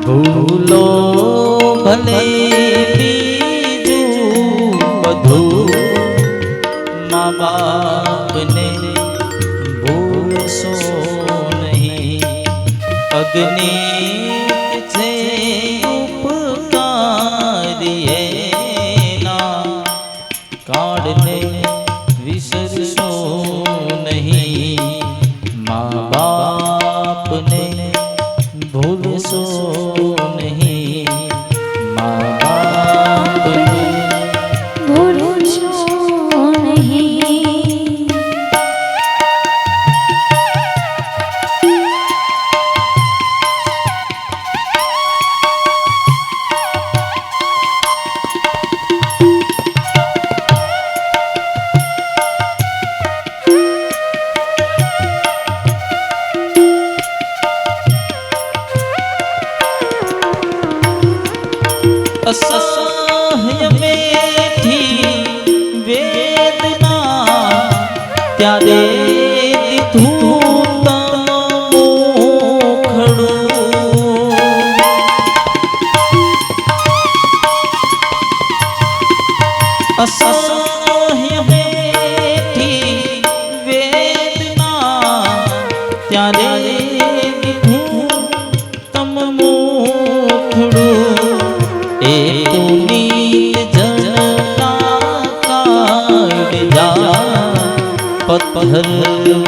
ભૂલો ભલે બીજું બધું મા બાપને ભૂલશો નહીં. અગ્નિ છે ઉપકારીએ ના કાળને વિસરશો નહીં. મા બાપને ભૂલશો નહીં. મા બાપને ભૂલશો નહીં. અસહ્ય બેઠી વેદના ત્યારે દીધું તમોખડું. અસહ્ય બેઠી વેદના ત્યારે દીધું તમોખડું. એ તો નીત જનતા કાળજા પથ્થર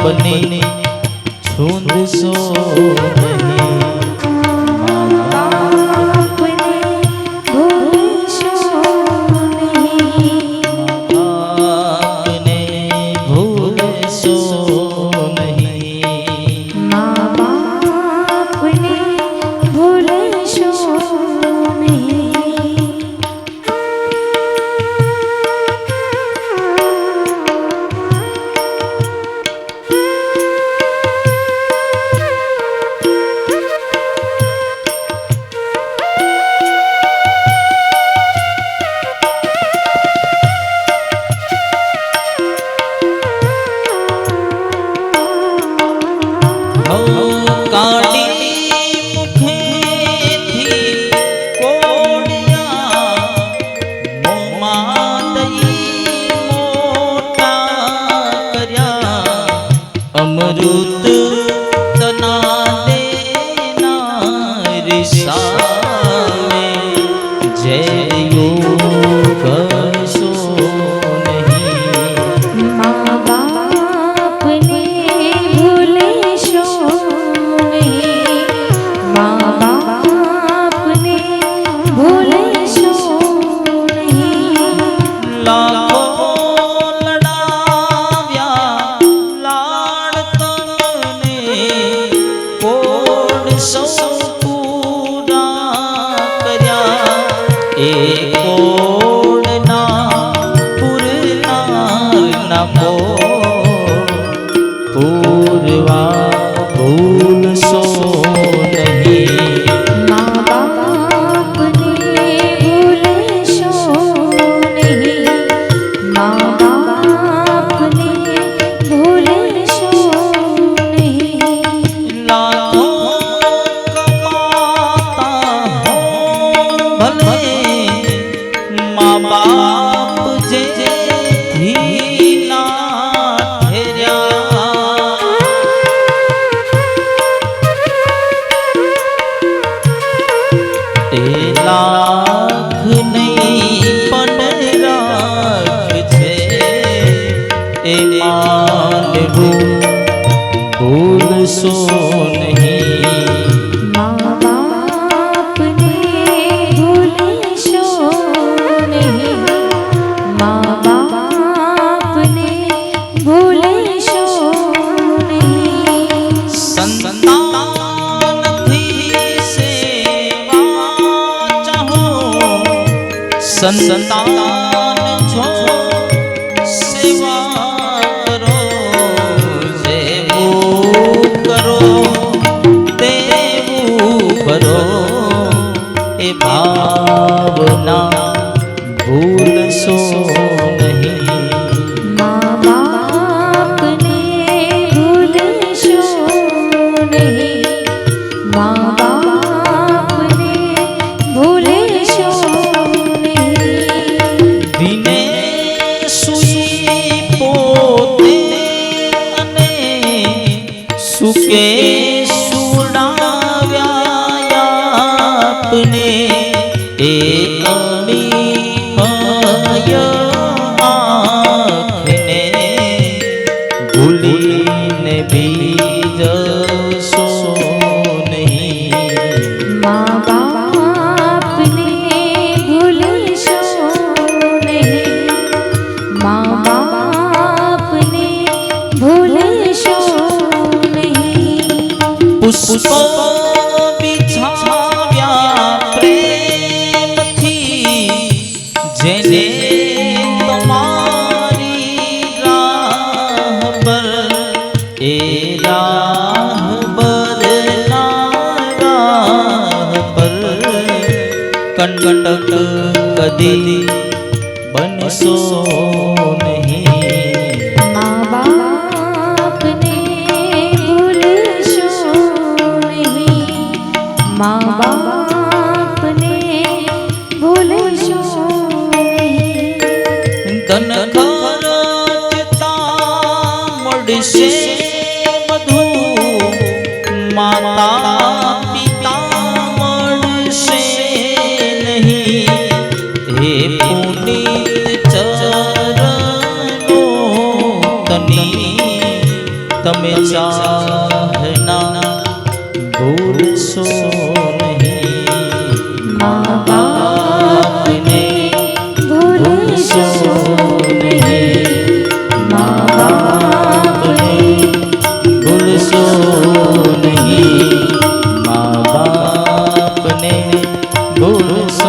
બની છૂંદશો નહીં. બાપને ભૂલશો નહીં. બાપને ભૂલશો નહીં. મા બાપને ભૂલશો નહીં. કાળી મુખેથી કોળિયા મોંમાં દઈ મોટા કર્યા. અમૃત તના દેનાર સામે જયું કરશો નહીં. મા બાપને ભૂલશો નહીં. મા બાપને ભૂલશો નહીં. લાખો લડાવ્યા લાડ તમને કોડ સૌ પૂરા કર્યા. એ કોડના પૂરનારના પૂરવા ભૂલશો નહીં. મા બાપને ભૂલશો નહીં. મા બાપને ભૂલશો નહીં. લાખો કમાતા હો ભલે મા બાપ જે ના ઠેર્યા. એ લાખ નહીં પણ રાખ છે એ માનવું ભૂલશો નહીં. મા બાપને ભૂલશો નહીં. મા બાપને ભૂલશો નહીં. સંતાનથી સેવા ચાહો. સંતાન છો સેવા કરો. જેવું કરો તેવું ભરો. એ ભાવના ભૂલશો નહીં. મા બાપને ભૂલશો નહીં. મા બાપને સુકે સુડાવ્યા આપને એ અણીમય આંખને ભૂલીને બીજશો નહીં. મા બાપને ભૂલશો નહીં. મા બાપને ભૂલશો નહીં. પુષ્પ બિછાવ્યા પ્રેમથી જેને તમારી રાહ પર એ રાહબરના રાહ પર કંટક કદી બનશો નહીં. મા બાપને ભૂલશો નહીં. મા બાપને ભૂલશો નહીં. ધન ખર્ચતા મળશે બધું, માતા પિતા મળશે નહીં. હે પુનિત ચરણો તની તમે ચાહના ભૂલશો નહીં. મા બાપને ભૂલશો નહીં. મા બાપને ભૂલશો નહીં. મા બાપને ભૂલશો